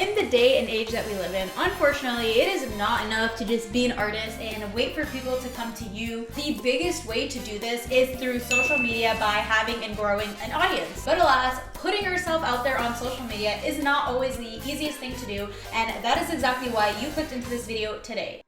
In the day and age that we live in, unfortunately, it is not enough to just be an artist and wait for people to come to you. The biggest way to do this is through social media by having and growing an audience. But alas, putting yourself out there on social media is not always the easiest thing to do, and that is exactly why you clicked into this video today.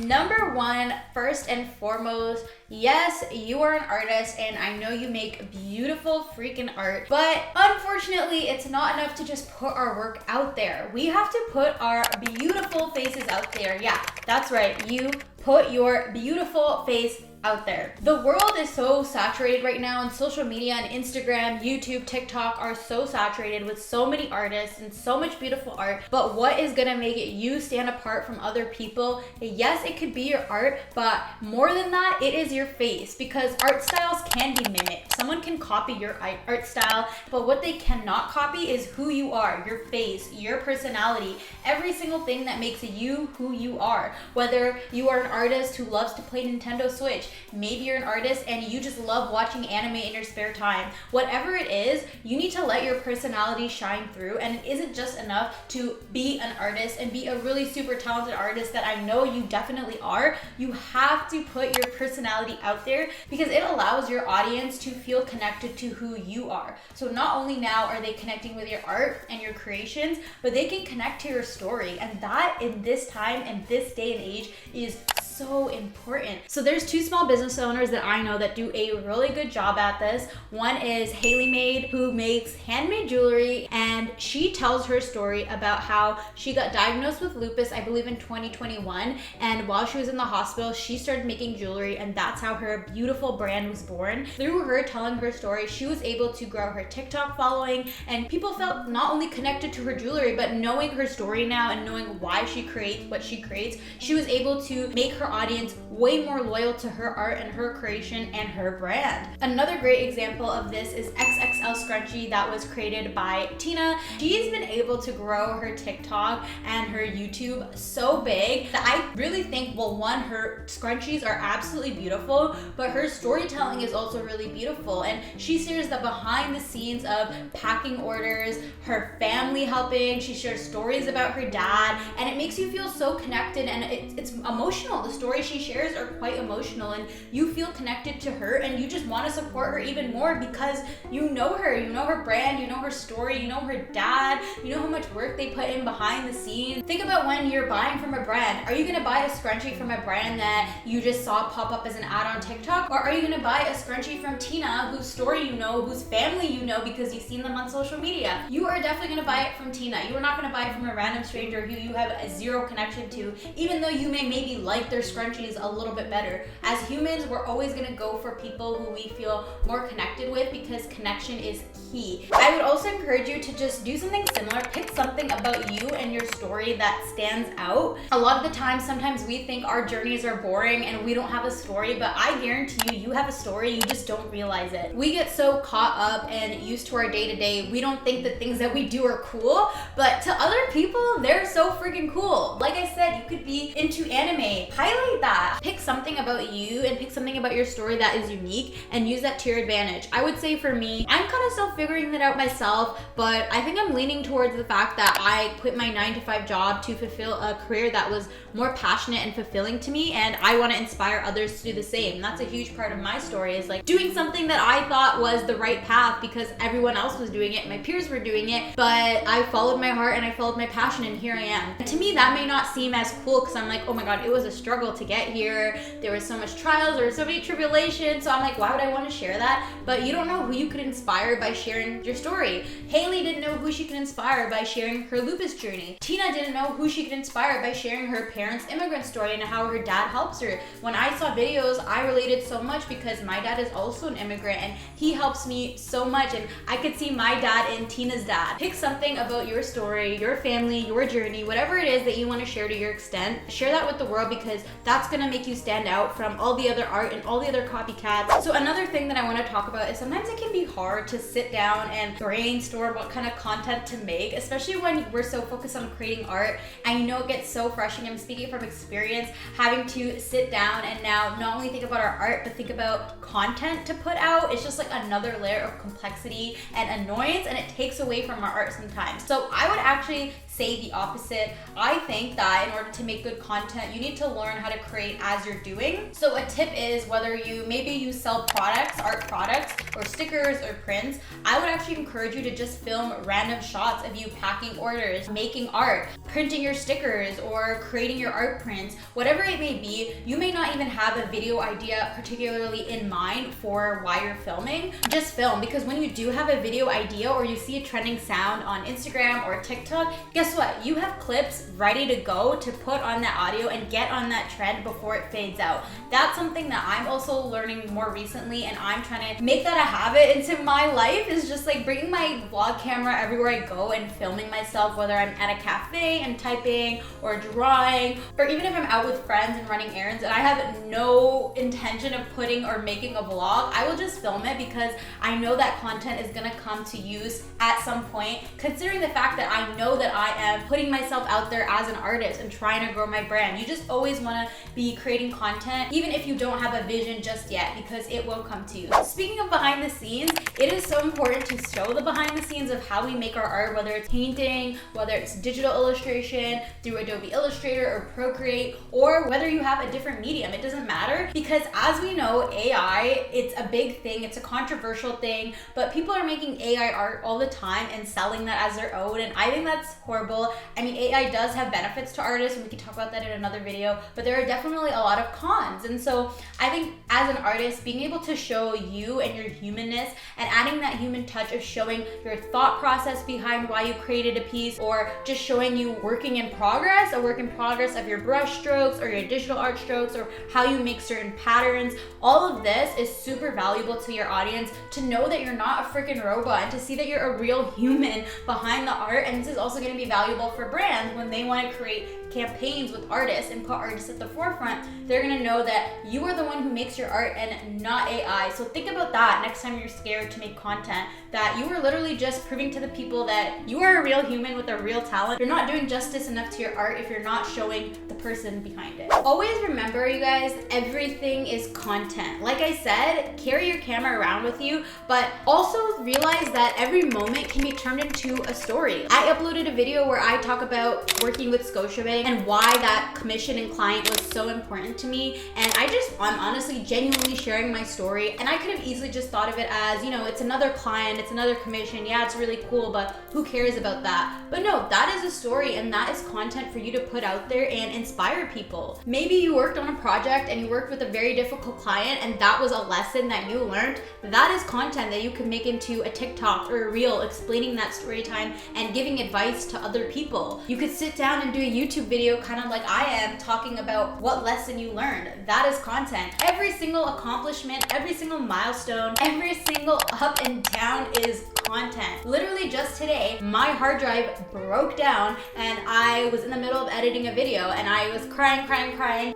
Number one, first and foremost, yes, you are an artist and I know you make beautiful freaking art, but unfortunately, it's not enough to just put our work out there. We have to put our beautiful faces out there. Yeah, that's right. You put your beautiful face out there. The world is so saturated right now, and social media and Instagram, YouTube, TikTok are so saturated with so many artists and so much beautiful art. But what is gonna make it you stand apart from other people? Yes, it could be your art, but more than that, it is your face, because art styles can be mimicked. Someone can copy your art style, but what they cannot copy is who you are, your face, your personality, every single thing that makes you who you are. Whether you are an artist who loves to play Nintendo Switch, maybe you're an artist and you just love watching anime in your spare time. Whatever it is, you need to let your personality shine through, and it isn't just enough to be an artist and be a really super talented artist that I know you definitely are. You have to put your personality out there because it allows your audience to feel connected to who you are. So not only now are they connecting with your art and your creations, but they can connect to your story, and that in this time and this day and age is so important. So there's two small business owners that I know that do a really good job at this. One is Haley Made, who makes handmade jewelry, and she tells her story about how she got diagnosed with lupus, I believe in 2021, and while she was in the hospital, she started making jewelry, and that's how her beautiful brand was born. Through her telling her story, she was able to grow her TikTok following, and people felt not only connected to her jewelry, but knowing her story now and knowing why she creates what she creates, she was able to make her audience way more loyal to her art and her creation and her brand. Another great example of this is XXL Scrunchie that was created by Tina. She's been able to grow her TikTok and her YouTube so big that I really think, well, one, her scrunchies are absolutely beautiful, but her storytelling is also really beautiful, and she shares the behind the scenes of packing orders, her family helping, she shares stories about her dad, and it makes you feel so connected, and it's emotional. The stories she shares are quite emotional, and you feel connected to her, and you just want to support her even more because you know her brand, you know her story, you know her dad, you know how much work they put in behind the scenes. Think about when you're buying from a brand. Are you gonna buy a scrunchie from a brand that you just saw pop up as an ad on TikTok, or are you gonna buy a scrunchie from Tina, whose story you know, whose family you know because you've seen them on social media? You are definitely gonna buy it from Tina. You are not gonna buy it from a random stranger who you have a zero connection to, even though you may maybe like their scrunchies a little bit better. As humans, we're always gonna go for people who we feel more connected with because connection is key. I would also encourage you to just do something similar. Pick something about you and your story that stands out. A lot of the time, sometimes we think our journeys are boring and we don't have a story, but I guarantee you have a story, you just don't realize it. We get so caught up and used to our day-to-day, we don't think the things that we do are cool, but to other people, they're so freaking cool. Like I said, you could be into anime. Highlight that. Pick something about you and pick something about your story that is unique and use that to your advantage. I would say for me, I'm kind of still figuring that out myself, but I think I'm leaning towards the fact that I quit my 9-to-5 job to fulfill a career that was more passionate and fulfilling to me, and I want to inspire others to do the same. That's a huge part of my story, is like doing something that I thought was the right path because everyone else was doing it, my peers were doing it, but I followed my heart and I followed my passion, and here I am. And to me, that may not seem as cool because I'm like, oh my god, it was a struggle to get here. There was so much trials, there was so many tribulations, so I'm like, why would I want to share that? But you don't know who you could inspire by sharing your story. Haley didn't know who she could inspire by sharing her lupus journey. Tina didn't know who she could inspire by sharing her parents' immigrant story and how her dad helps her. When I saw videos, I related so much because my dad is also an immigrant and he helps me so much, and I could see my dad in Tina's dad. Pick something about your story, your family, your journey, whatever it is that you want to share to your extent. Share that with the world because that's gonna make you stand out from all the other art and all the other copycats. So another thing that I want to talk about is sometimes it can be hard to sit down and brainstorm what kind of content to make, especially when we're so focused on creating art. I know it gets so frustrating. I'm speaking from experience, having to sit down and now not only think about our art, but think about content to put out. It's just like another layer of complexity and annoyance, and it takes away from our art sometimes. So I would actually say the opposite. I think that in order to make good content, you need to learn how to create as you're doing. So a tip is, whether you sell products, art products, or stickers or prints, I would actually encourage you to just film random shots of you packing orders, making art, printing your stickers, or creating your art prints. Whatever it may be, you may not even have a video idea particularly in mind for why you're filming. Just film, because when you do have a video idea or you see a trending sound on Instagram or TikTok, guess what? You have clips ready to go to put on that audio and get on that trend before it fades out. That's something that I'm also learning more recently, and I'm trying to make that a habit into my life, is just like bringing my vlog camera everywhere I go and filming myself, whether I'm at a cafe and typing or drawing, or even if I'm out with friends and running errands and I have no intention of putting or making a vlog, I will just film it because I know that content is gonna come to use at some point, considering the fact that I know that I am putting myself out there as an artist and trying to grow my brand. You just always wanna be creating content, even if you don't have a vision just yet, because it will come to you. Speaking of behind the scenes, it is so important to show the behind the scenes of how we make our art, whether it's painting, whether it's digital illustration through Adobe Illustrator or Procreate, or whether you have a different medium. It doesn't matter, because as we know, AI, it's a big thing, it's a controversial thing, but people are making AI art all the time and selling that as their own, and I think that's horrible. I mean, AI does have benefits to artists, and we can talk about that in another video, but there are definitely a lot of cons. And so I think as an artist, being able to show you and your humanness and adding that human touch of showing your thought process behind why you created a piece, or just showing you working in progress, a work in progress of your brush strokes or your digital art strokes, or how you make certain patterns, all of this is super valuable to your audience, to know that you're not a freaking robot and to see that you're a real human behind the art. And this is also going to be valuable for brands when they want to create campaigns with artists and put artists at the forefront. They're gonna know that you are the one who makes your art and not AI. So think about that next time you're scared to make content, that you are literally just proving to the people that you are a real human with a real talent. You're not doing justice enough to your art if you're not showing the person behind it. Always remember, you guys, everything is content. Like I said, carry your camera around with you, but also realize that every moment can be turned into a story. I uploaded a video where I talk about working with Scotiabank and why that commission and client was so important to me, and I'm honestly genuinely sharing my story. And I could have easily just thought of it as, you know, it's another client, it's another commission, yeah, it's really cool, but who cares about that? But no, that is a story, and that is content for you to put out there and inspire people. Maybe you worked on a project and you worked with a very difficult client, and that was a lesson that you learned. That is content that you can make into a TikTok or a reel, explaining that story time and giving advice to other people. You could sit down and do a YouTube video kind of like I am, talking about what lesson you learned. That is content. Every single accomplishment, every single milestone, every single up and down is content. Literally just today, my hard drive broke down and I was in the middle of editing a video and I was crying,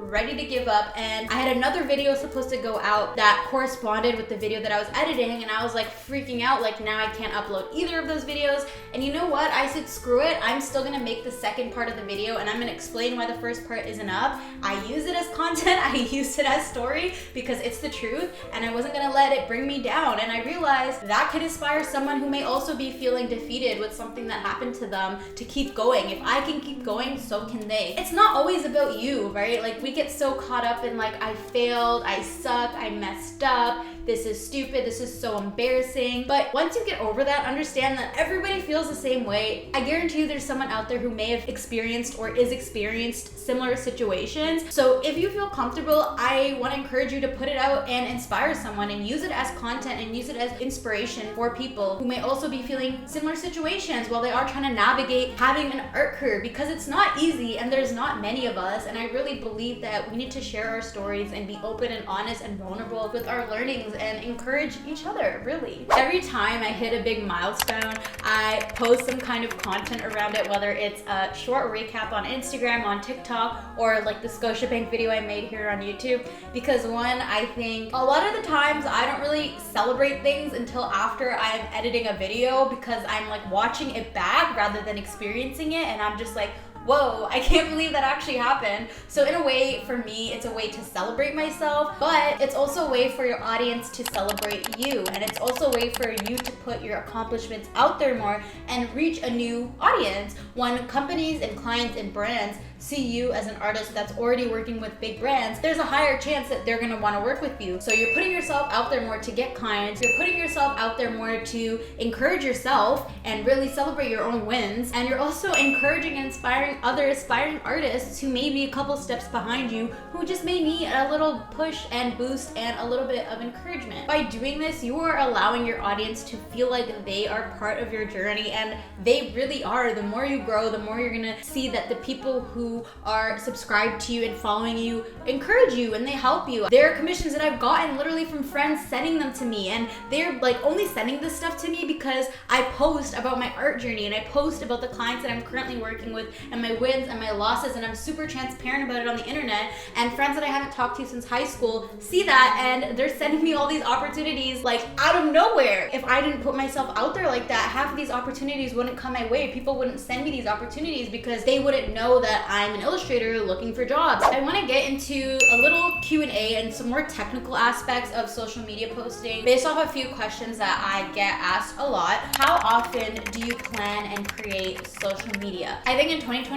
ready to give up, and I had another video supposed to go out that corresponded with the video that I was editing, and I was like freaking out, like now I can't upload either of those videos. And you know what? I said screw it, I'm still gonna make the second part of the video and I'm gonna explain why the first part isn't up. I use it as content, I used it as story because it's the truth, and I wasn't gonna let it bring me down. And I realized that could inspire someone who may also be feeling defeated with something that happened to them to keep going. If I can keep going, so can they. It's not always about you, right? Like, we get so caught up in like, I failed, I suck, I messed up, this is stupid, this is so embarrassing. But once you get over that, understand that everybody feels the same way. I guarantee you there's someone out there who may have experienced or is experienced similar situations. So if you feel comfortable, I want to encourage you to put it out and inspire someone and use it as content and use it as inspiration for people who may also be feeling similar situations while they are trying to navigate having an art career, because it's not easy and there's not many of us. And I really believe that we need to share our stories and be open and honest and vulnerable with our learnings and encourage each other, really. Every time I hit a big milestone, I post some kind of content around it, whether it's a short recap on Instagram, on TikTok, or like the Scotiabank video I made here on YouTube. Because one, I think a lot of the times I don't really celebrate things until after I'm editing a video, because I'm like watching it back rather than experiencing it, and I'm just like, whoa, I can't believe that actually happened. So in a way, for me, it's a way to celebrate myself, but it's also a way for your audience to celebrate you. And it's also a way for you to put your accomplishments out there more and reach a new audience. When companies and clients and brands see you as an artist that's already working with big brands, there's a higher chance that they're gonna wanna work with you. So you're putting yourself out there more to get clients, you're putting yourself out there more to encourage yourself and really celebrate your own wins. And you're also encouraging and inspiring other aspiring artists who may be a couple steps behind you, who just may need a little push and boost and a little bit of encouragement. By doing this, you are allowing your audience to feel like they are part of your journey, and they really are. The more you grow, the more you're gonna see that the people who are subscribed to you and following you encourage you and they help you. There are commissions that I've gotten literally from friends sending them to me, and they're like only sending this stuff to me because I post about my art journey and I post about the clients that I'm currently working with and my wins and my losses, and I'm super transparent about it on the internet. And friends that I haven't talked to since high school see that, and they're sending me all these opportunities like out of nowhere. If I didn't put myself out there like that, half of these opportunities wouldn't come my way. People wouldn't send me these opportunities because they wouldn't know that I'm an illustrator looking for jobs. I want to get into a little Q&A and some more technical aspects of social media posting based off a few questions that I get asked a lot. How often do you plan and create social media? I think in 2024,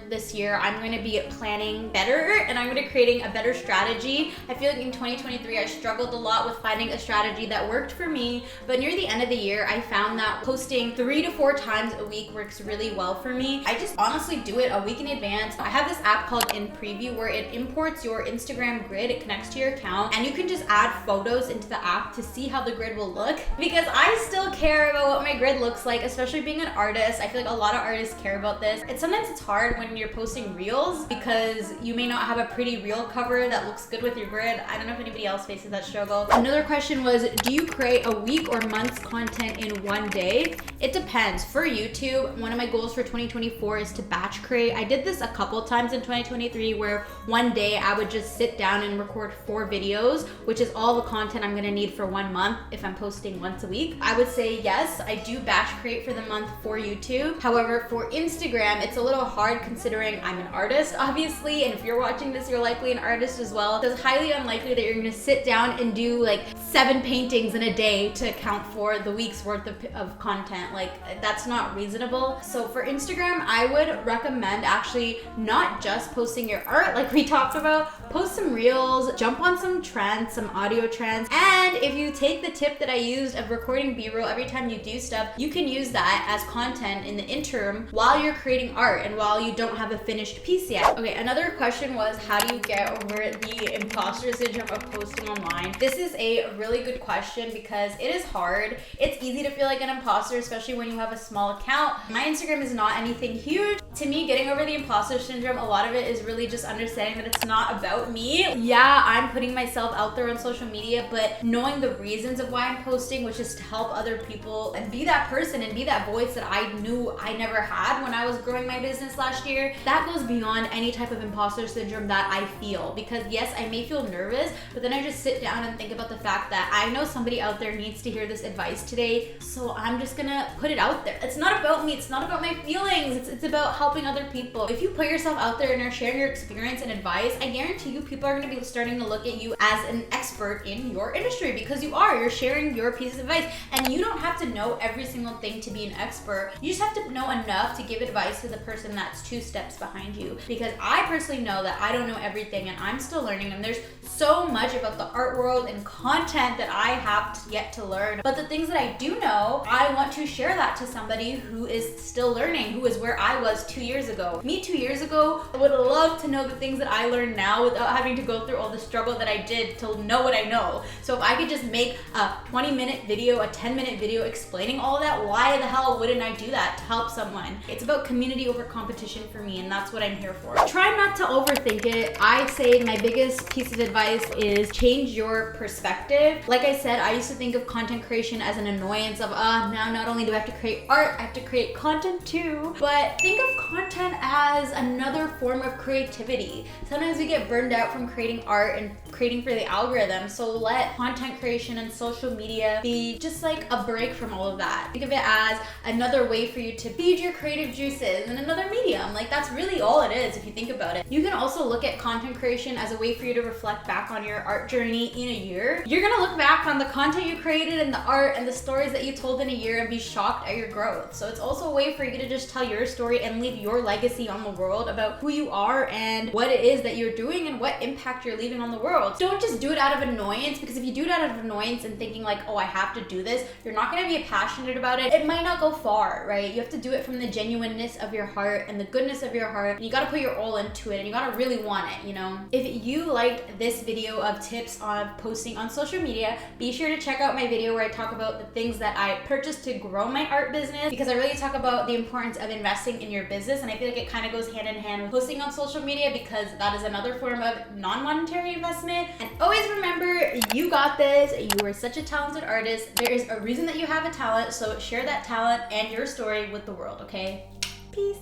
this year, I'm going to be planning better and I'm going to be creating a better strategy. I feel like in 2023, I struggled a lot with finding a strategy that worked for me, but near the end of the year, I found that posting 3 to 4 times a week works really well for me. I just honestly do it a week in advance. I have this app called In Preview where it imports your Instagram grid, it connects to your account, and you can just add photos into the app to see how the grid will look, because I still care about what my grid looks like, especially being an artist. I feel like a lot of artists care about this. And sometimes it's hard when you're posting reels because you may not have a pretty reel cover that looks good with your grid. I don't know if anybody else faces that struggle. Another question was, do you create a week or month's content in one day? It depends. For YouTube, one of my goals for 2024 is to batch create. I did this a couple times in 2023 where one day I would just sit down and record 4 videos, which is all the content I'm gonna need for 1 month if I'm posting once a week. I would say yes, I do batch create for the month for YouTube. However, for Instagram, it's a little hard considering I'm an artist, obviously, and if you're watching this, you're likely an artist as well. So it's highly unlikely that you're gonna sit down and do like 7 paintings in a day to account for the week's worth of content. Like, that's not reasonable. So for Instagram, I would recommend actually not just posting your art like we talked about, post some reels, jump on some trends, some audio trends, and if you take the tip that I used of recording B-roll every time you do stuff, you can use that as content in the interim while you're creating art and while you don't have a finished piece yet. Okay, another question was, how do you get over the imposter syndrome of posting online? This is a really good question because it is hard. It's easy to feel like an imposter, especially when you have a small account. My Instagram is not anything huge. To me, getting over the imposter syndrome, a lot of it is really just understanding that it's not about me. Yeah, I'm putting myself out there on social media, but knowing the reasons of why I'm posting, which is to help other people and be that person and be that voice that I knew I never had when I was growing my business last year, that goes beyond any type of imposter syndrome that I feel. Because yes, I may feel nervous, but then I just sit down and think about the fact that I know somebody out there needs to hear this advice today, so I'm just gonna put it out there. It's not about me, it's not about my feelings, it's about helping other people. If you put yourself out there and are sharing your experience and advice, I guarantee you people are gonna be starting to look at you as an expert in your industry, because you're sharing your piece of advice, and you don't have to know every single thing to be an expert. You just have to know enough to give advice to the person that's 2 steps behind you, because I personally know that I don't know everything and I'm still learning, and there's so much about the art world and content that I have yet to learn. But the things that I do know, I want to share that to somebody who is still learning, who is where I was 2 years ago. Me 2 years ago, I would love to know the things that I learned now without having to go through all the struggle that I did to know what I know. So if I could just make a 20-minute video, a 10-minute video explaining all of that, why the hell wouldn't I do that to help someone? It's about community over competition for me, and that's what I'm here for. Try not to overthink it. I say my biggest piece of advice is change your perspective. Like I said, I used to think of content creation as an annoyance of, now not only do I have to create art, I have to create content too. But think of content as another form of creativity. Sometimes we get burned out from creating art and creating for the algorithm, so let content creation and social media be just like a break from all of that. Think of it as another way for you to feed your creative juices in another medium. Like, that's really all it is if you think about it. You can also look at content creation as a way for you to reflect back on your art journey in a year. You're gonna look back on the content you created and the art and the stories that you told in a year and be shocked at your growth. So it's also a way for you to just tell your story and leave your legacy on the world about who you are and what it is that you're doing and what impact you're leaving on the world. Don't just do it out of annoyance, because if you do it out of annoyance and thinking like, oh, I have to do this, you're not gonna be passionate about it. It might not go far, right? You have to do it from the genuineness of your heart and the goodness of your heart. And you gotta put your all into it, and you gotta really want it, you know? If you liked this video of tips on posting on social media, be sure to check out my video where I talk about the things that I purchased to grow my art business, because I really talk about the importance of investing in your business, and I feel like it kind of goes hand in hand with posting on social media, because that is another form of non-monetary investment. And always remember, you got this. You are such a talented artist. There is a reason that you have a talent, so share that talent and your story with the world, okay? Peace.